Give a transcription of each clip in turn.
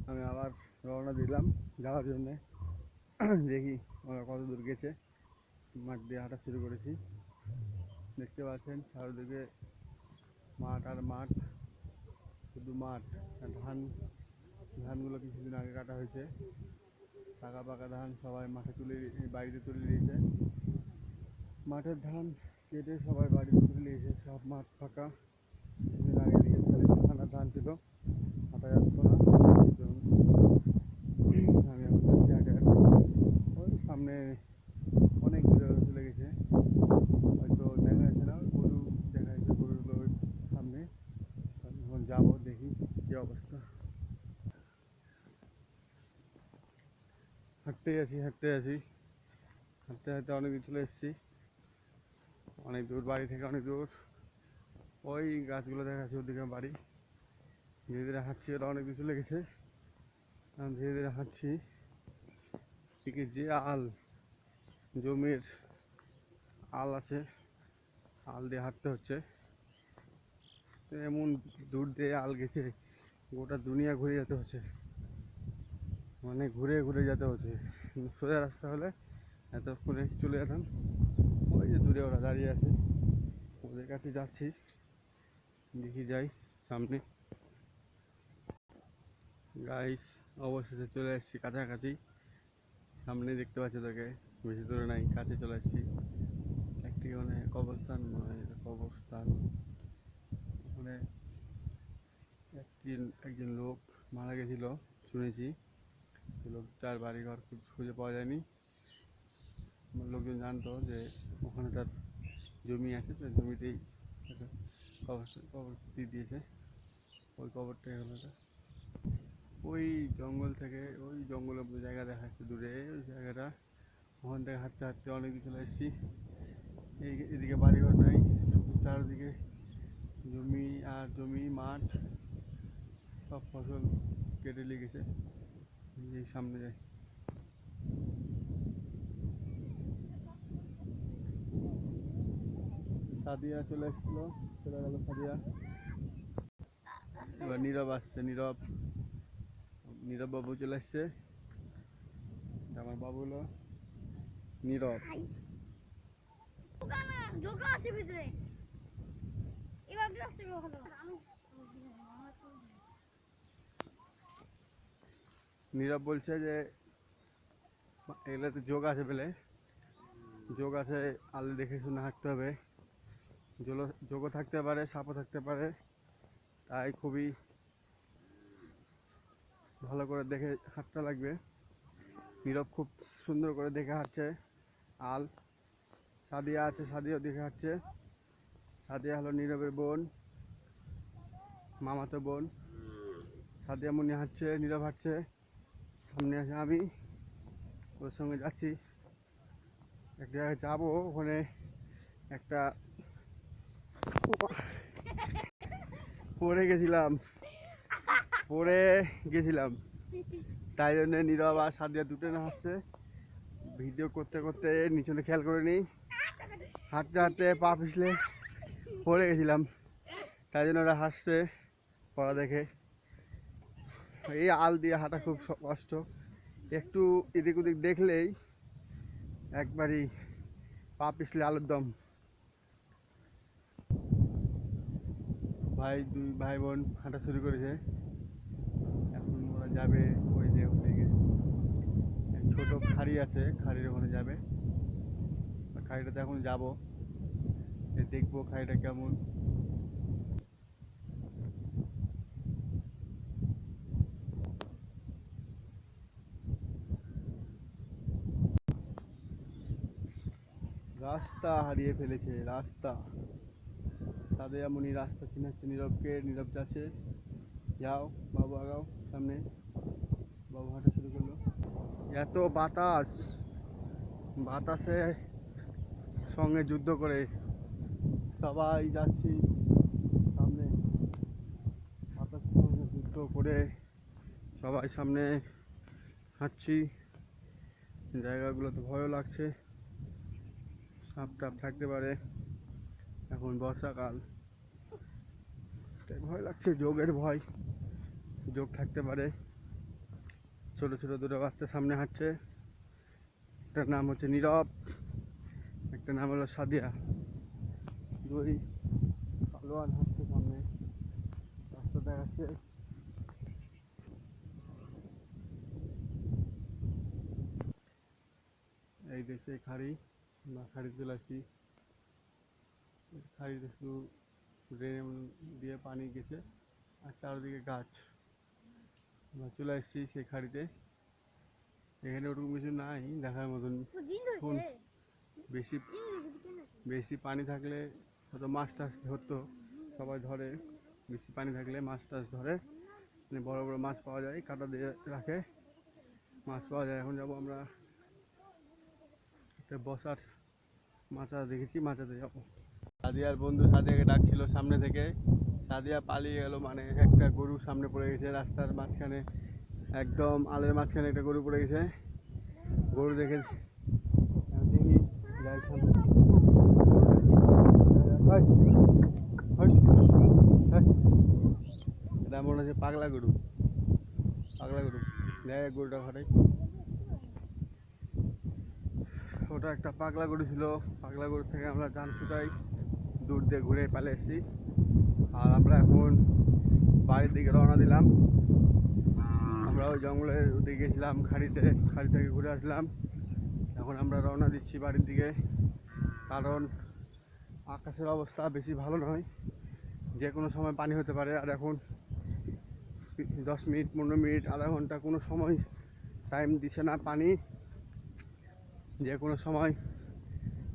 আমি আবার রওনা দিলাম যাওয়ার জন্যে। দেখি ওরা কত দূর গেছে। মাঠ দিয়ে হাঁটা শুরু করেছি। দেখতে পাচ্ছেন চারিদিকে মাঠ আর মাঠ, শুধু মাঠ। ধানগুলো কিছুদিন আগে কাটা হয়েছে, পাকা পাকা ধান সবাই মাঠে বাড়িতে তুলে নিয়েছে। মাঠের ধান কেটে সবাই বাড়িতে তুলে নিয়েছে, সব মাঠ ফাঁকা। কিছুদিন আগে দিকে খালি ধান ধান ছিল, হাঁটা যাচ্ছ না। আমি এখন যাচ্ছি হাঁটে হাঁটে। ওই সামনে অনেক দূরে চলে গেছে, হয়তো দেখা যাচ্ছে না, গরু দেখা যাচ্ছে, গরুগুলো ওই সামনে। এখন যাবো, দেখি কি অবস্থা। হাঁটতে আছি হাঁটতে হাঁটতে অনেক দূর চলে এসেছি। অনেক দূর, বাড়ি থেকে অনেক দূর। ওই গাছগুলো দেখা যাচ্ছে, ওদিকে বাড়ি। ধীরে ধীরে হাঁটছি, ওরা অনেক দূর চলে গেছে। আমি ধীরে ধীরে হাঁটছি। এদিকে যে জমির আল আছে, আল দিয়ে হাঁটতে হচ্ছে। এমন দূর দিয়ে আল গেছে, গোটা দুনিয়া ঘুরে যেতে হচ্ছে, মানে ঘুরে ঘুরে যেতে হচ্ছে। সোজা রাস্তা হলে এতক্ষণে চলে যেতাম। ওই যে দূরে ওরা দাঁড়িয়ে আছে, ওদের কাছে যাচ্ছি, দেখি যাই সামনে। গাইস, অবশেষে চলে এসেছি কাছাকাছি। সামনে দেখতে পাচ্ছি তোকে, বেশি দূরে নাই, কাছে চলে এসেছি। একটি মানে কবরস্থান, কবরস্থান। ওখানে একজন লোক মারা গেছিল শুনেছি। লোকটার বাড়িঘর খুঁজে পাওয়া যায়নি। লোকজন জানতো যে ওখানে তার জমি আছে, তো জমিতেই কবর দিয়ে দিয়েছে। ওই কবরটাই হলো এটা। ওই জঙ্গল থেকে, ওই জঙ্গলের মতো জায়গা দেখা যাচ্ছে দূরে, ওই জায়গাটা। ওখান থেকে হাঁটতে হাঁটতে অনেক দূর চলে এসেছি। এদিকে বাড়িঘর নাই, শুধু চারদিকে জমি আর জমি, মাঠ, সব ফসল কেটে লেগেছে। এই সামনে যাই। সাদিয়া চলে এসেছিলো, চলে গেল সাদিয়া। এবার নীরব আসছে, নীরব বাবু চলে এসছে। আমার বাবু হলো নীরব। নীরব বলছে যে এগুলোতে যোগ আছে বলে, যোগ আছে, আলো দেখে শুনে হাঁটতে হবে। যোগও থাকতে পারে, সাপও থাকতে পারে, তাই খুবই ভালো করে দেখে হাঁটতে লাগবে। নীরব খুব সুন্দর করে দেখে হাঁটছে। আল সাদিয়া আছে, সাদিয়াও দেখে হাঁটছে। সাদিয়া হলো নীরবের বোন, মামাতো বোন। সাদিয়া মুনি হাঁটছে, নীরব হাঁটছে। সামনে আছে আমি, ওর সঙ্গে যাচ্ছি। এক জায়গায় যাবো, ওখানে একটা পড়ে গেছিলাম, তাই জন্য নীরব আর সাদিয়া দুটো না হাসছে। ভিডিও করতে করতে নিচনে খেয়াল করে নিই, হাঁটতে হাঁটতে পা পিছলে পড়ে গেছিলাম, তাই জন্য ওরা হাসছে পড়া দেখে। এই আল দিয়ে হাঁটা খুব কষ্ট, একটু এদিক ওদিক দেখলেই একবারই পা পিছলে আলুর দম। দুই ভাই বোন হাঁটা শুরু করেছে। এখন ওরা যাবে ওই যে ওদিকে ছোট খাড়ি আছে, খাড়ির ওখানে যাবে। খাড়িটাতে এখন যাবো, দেখবো খাড়িটা কেমন। রাস্তা হারিয়ে ফেলেছে, রাস্তা। তাদের এমনই রাস্তা চিনাচ্ছে নীরবকে, নীরব যাচ্ছে। যাও বাবু, আগাও সামনে। বাবু হাঁটা শুরু করলো। এত বাতাস, বাতাসে সঙ্গে যুদ্ধ করে সবাই যাচ্ছি সামনে। বাতাসের সঙ্গে যুদ্ধ করে সবাই সামনে হাঁটছি। জায়গাগুলোতে ভয়ও লাগছে, সাপ টাপ থাকতে পারে, এখন বর্ষাকাল, তাই ভয় লাগছে। যোগের ভয়, যোগ থাকতে পারে। ছোট ছোট দুটো বাচ্চা সামনে হাঁটছে। একটার নাম হচ্ছে নীরব, একটা নাম হলো সাদিয়া। দুই পালোয়ান হাঁটছে সামনে, রাস্তা দেখাচ্ছে। এই দেশে খাড়ি, আমরা খাড়ি চলে আসছি। খাড়িতে শুধু ড্রেন দিয়ে পানি গেছে আর চারদিকে গাছ। আমরা চলে আসছি সেই খাড়িতে। এখানে ওরকম কিছু নাই দেখার মতন। বেশি বেশি পানি থাকলে হয়তো মাছ টাছ ধরতো, সবাই ধরে। বেশি পানি থাকলে মাছ টাছ ধরে, মানে বড় বড় মাছ পাওয়া যায়, কাঁটা দিয়ে রাখে, মাছ পাওয়া যায়। এখন যাবো আমরা একটা বসার মাচা দেখেছি, মাচাতে যাবো। সাদিয়ার বন্ধু সাদিয়াকে ডাকছিল সামনে থেকে, সাদিয়া পালিয়ে গেল। মানে একটা গরু সামনে পড়ে গেছে রাস্তার মাঝখানে, একদম আলের মাঝখানে একটা গরু পড়ে গেছে। গরু দেখে দেখি যাই সামনে। এটা মনে হচ্ছে পাগলা গরু, পাগলা গরু। দেখ গরুটা ঘাটাই, ওটা একটা পাগলা গরু ছিল। পাগলা গরু থেকে আমরা জান ছুটাই দূর দিয়ে ঘুরে পালিয়ে এসেছি। আর আমরা এখন বাড়ির দিকে রওনা দিলাম। আমরা ওই জঙ্গলের দিকে গেছিলাম, খাড়ি থেকে ঘুরে আসলাম। এখন আমরা রওনা দিচ্ছি বাড়ির দিকে, কারণ আকাশের অবস্থা বেশি ভালো নয়, যে কোনো সময় পানি হতে পারে। আর এখন 10 মিনিট 15 মিনিট আধা ঘন্টা কোনো সময় টাইম দিচ্ছে না পানি, যে কোনো সময়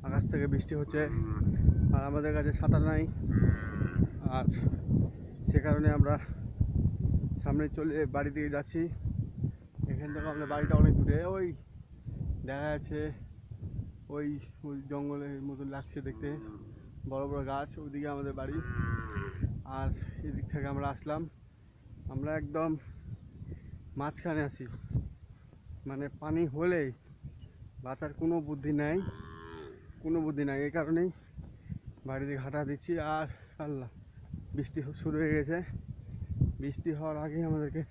আকাশ থেকে বৃষ্টি হচ্ছে। আর আমাদের কাছে ছাতা নাই, আর সে কারণে আমরা সামনে চলে বাড়ি দিকে যাচ্ছি। এখান থেকে আমাদের বাড়িটা অনেক দূরে, ওই দেখা যাচ্ছে ওই ওই জঙ্গলের মতন লাগছে দেখতে, বড় বড় গাছ, ওইদিকে আমাদের বাড়ি। আর এদিক থেকে আমরা আসলাম, আমরা একদম মাঝখানে আছি, মানে পানি হলেই বাঁচার কোনো বুদ্ধি নাই, কোনো বুদ্ধি নাই। এই কারণেই বাড়ি দিকে হাঁটা দিচ্ছি। আর আল্লাহ, বৃষ্টি শুরু হয়ে গেছে। বৃষ্টি হওয়ার আগেই আমাদেরকে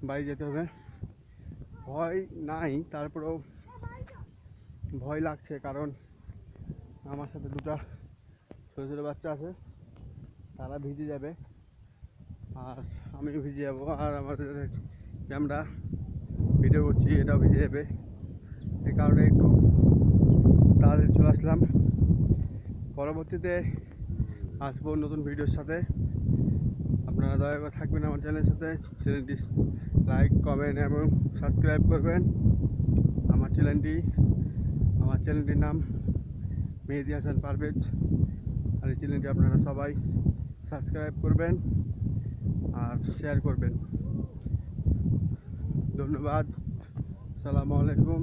বাড়ি যেতে হবে। ভয় নাই, তারপরেও ভয় লাগছে, কারণ আমার সাথে দুটো ছোটো ছোটো বাচ্চা আছে, তারা ভিজে যাবে আর আমিও ভিজে যাবো। আর আমাদের ক্যামেরা ভিডিও করছি, এটাও ভিজে যাবে। এই কারণে একটু তাড়াতাড়ি চলে আসলাম। পরবর্তীতে আসবো নতুন ভিডিওর সাথে। আপনারা দয়া করে থাকবেন আমার চ্যানেলের সাথে। চ্যানেলটি লাইক, কমেন্ট এবং সাবস্ক্রাইব করবেন। আমার চ্যানেলটির নাম মেহেদি হাসান পারভেজ। আর এই চ্যানেলটি আপনারা সবাই সাবস্ক্রাইব করবেন আর শেয়ার করবেন। ধন্যবাদ। আসসালামু আলাইকুম।